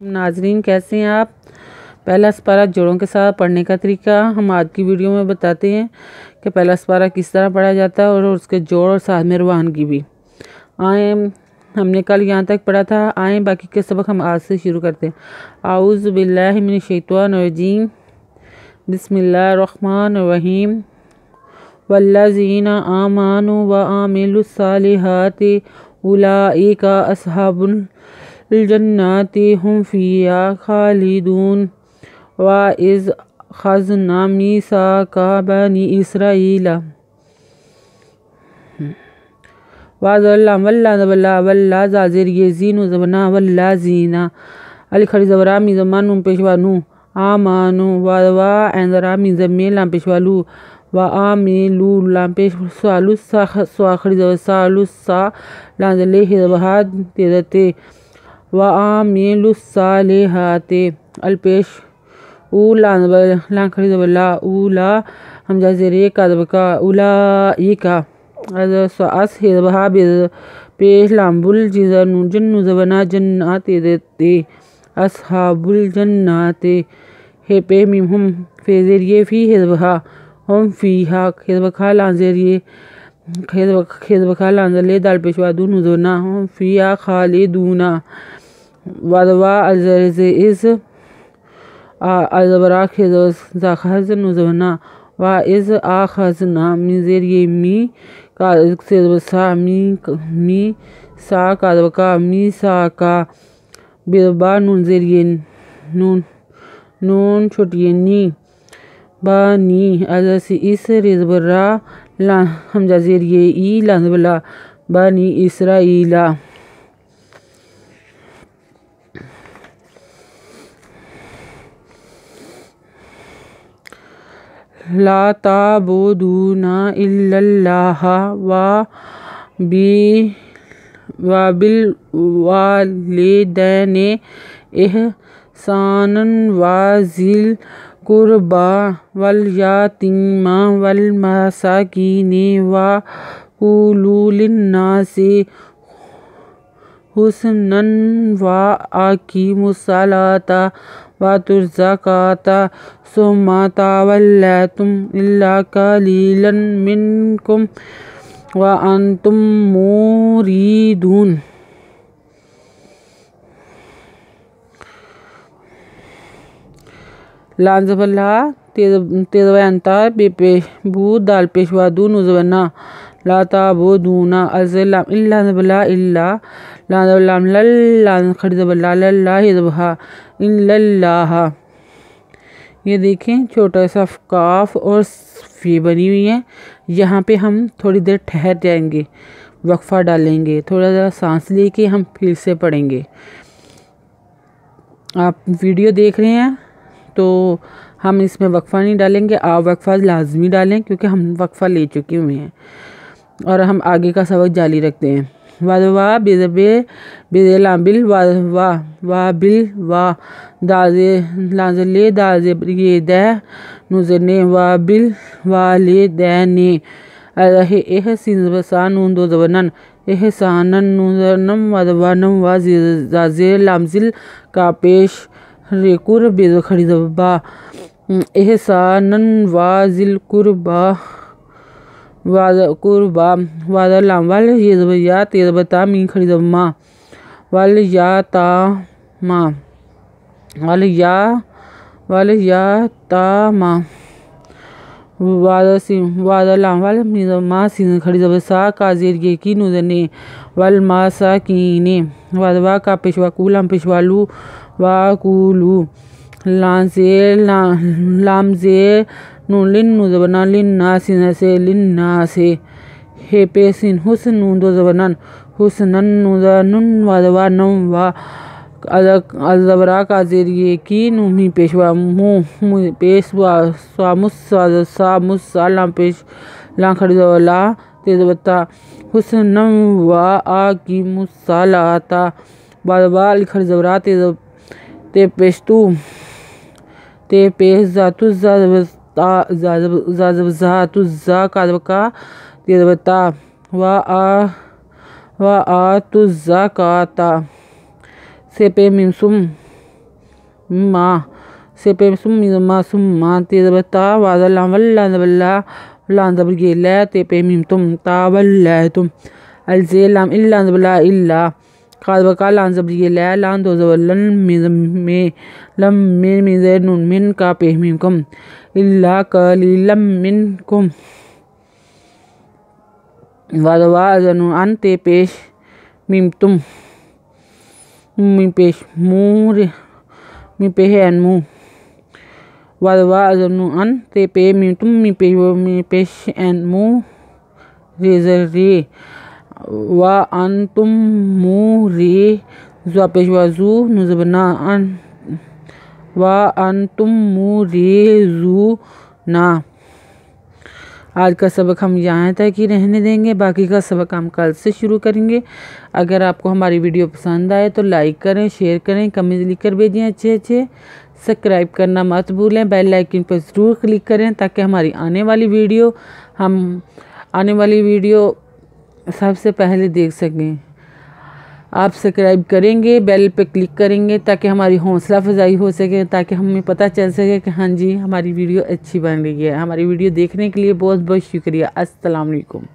नाजरीन, कैसे हैं आप। पहला सपारा जोड़ों के साथ पढ़ने का तरीका हम आज की वीडियो में बताते हैं कि पहला सपारा किस तरह पढ़ा जाता है और उसके जोड़ और साथ में रवानगी भी। आए, हमने कल यहाँ तक पढ़ा था। आए बाकी के सबक हम आज से शुरू करते हैं। आऊज़ु बिल्लाहि मिनश शैतानिर रजीम, बिस्मिल्लाहिर रहमानिर रहीम। वल्लज़ीना आमनु व आमिलुस सालिहाति उलाइका अस्हाबुल जन्नाति हुम फ़ीहा खालिदून। व इज़ ख़ज़ना मीसाका बनी इसराईला वल्ला ज़ाज़िर येज़ीनु ज़बना वल्ला ज़ीना अली खड़ी ज़बरा मीज़मानु पेशवानु आमानु वा एंदरा मीज़मे लाम पेशवालू व आमिलू लाम पेशवालू सा खड़ी ज़बर सालू सा लाज़ले हिज़बहा तेदते व आमिलु सालिहाते अलपेश ला खड़ी ज़बर ला उला हमजा ज़ेरे का ज़बका उलाइका अस हिज़बहा पेश लाम्बुल जिज़नु जन्नु ज़बना जन्नाते देते अस्हाबुल जन्नाते हे पे मीम हम फ़ेज़ेरिए फ़ी हिज़बहा हम फ़ीहा हिज़बखा लाज़ेरिए हिज़बखा लाज़ले दाल पेशवा दूनु ज़बना हम फ़ीहा खालिदूना वदवा अज़रज़े इज़ अज़बरा ख़ज़नु ज़बना व इज़ आख़ज़ना मीज़ेरिए मी का सा मी सा का ज़बका मी सा का बिरबा नून ज़ेरिए नून छोटिए नी बानी अज़सी इस रिज़बरा ला हमजा ज़ेरिए ई लाज़बला बानी इसराईला। ला ताबुदूना इल्लल्लाह व बिल वालिदैनि इहसानन व ज़िल कुर्बा वल यतीमा वल मसाकीनि व कुलू लिन्नासि हुस्नन व अकीमुस्सलाता व तुज़्ज़काता सुम्मा तवल्लैतुम इल्ला कलीलन मिनकुम व अंतुम मुरीदून। लाज़बल्ला तेज़वंता बेपे बू दाल पेशवा दूनु ज़बना ला ताबुदूना अज़लाम इल्ला ज़बला इल्ला लाज़लाम लल्ला खड़ी ज़बला लल्ला हिज़बहा इल्लल्लाह। ये देखें छोटा सा काफ और फी बनी हुई है। यहाँ पे हम थोड़ी देर ठहर जाएंगे, वक्फ़ा डालेंगे, थोड़ा सा सांस लेके हम फिर से पढ़ेंगे। आप वीडियो देख रहे हैं तो हम इसमें वक्फ़ा नहीं डालेंगे, आप वक्फ़ा लाजमी डालें क्योंकि हम वक्फ़ा ले चुके हुए हैं और हम आगे का सबक जारी रखते हैं। वादवा बेज़बे बेज़लाबिल वा बिल वा दाज़े लाज़ले दाज़े ये दै नुज़ने वा बिल वाले दैने एहसिन वसा नून दो ज़बनन एहसानन नूज़नम वदवानम वा ज़ाज़े लामज़िल का पेश रेकुर बेज़ खड़ी ज़बा एहसानन वा ज़िल कुर्बा वादा लामवाल ये ज़बया तेज़बता मी खड़ी ज़बमा वाल या ता मा वादा लामवाल मी मा सीन खड़ी ज़बसा का ज़ेरिए की नुज़ने वल मासाकीने वादवा का पेशवा कूलाम पेशवालू वा कूलू लाज़े लामज़े नून लिन्नु ज़बना लिन्ना से लिन्ना से हे पेसिन हुस्न नून दो ज़बनन हुस्नन नूज़नुन वादवा नम वा अज़बरा का ज़ेरिए की नुमी पेशवा मुँह पेशवा सा मुस्सा लाम पेश ला खड़ी ज़बला तेज़बता हुस्नम व अकीमुस्सलाता वादवा खड़ी ज़बरा ते पेशतू ते पेश ज़ातुज़्ज़ा का तेज़बता व आतुज़्ज़काता से पे मिमसुम माँ से पे सुम्मी ज़मा सुम्मा ते ज़बता वाज़ल्ला वल्ला ज़बल्ला वल्ला ज़बरगे ला ते पे मीम तुम ता वल्ला तुम अलज़ेलाम इल्ला ज़बल्ला इल्ला काद बका लान ज़बरगे ला दो ज़बल्लन में लम में ज़ैनुन मिन का पे मीम कुम इल्ला कलीलम मिनकुम वाज़वा ज़नु अन ते पेश मीम तुम मीम पेश मूर मीम पे है अनमू वाज़वा ज़नु अन ते पे मीम तुम मीम पेश अनमू रेज़र रे वा अन तुम मू रे ज़ुआ पेश वाज़ू नुज़बना अन वा अन तुम मू रे ज़ू ना। आज का सबक हम यहाँ तक ही रहने देंगे, बाकी का सबक हम कल से शुरू करेंगे। अगर आपको हमारी वीडियो पसंद आए तो लाइक करें, शेयर करें, कमेंट लिख कर भेजें अच्छे सब्सक्राइब करना मत भूलें, बेल आइकन पर ज़रूर क्लिक करें ताकि हमारी आने वाली वीडियो सबसे पहले देख सकें। आप सब्सक्राइब करेंगे, बेल पे क्लिक करेंगे ताकि हमारी हौसला अफजाई हो सके, ताकि हमें पता चल सके कि हाँ जी हमारी वीडियो अच्छी बन रही है। हमारी वीडियो देखने के लिए बहुत बहुत शुक्रिया। अस्सलाम वालेकुम।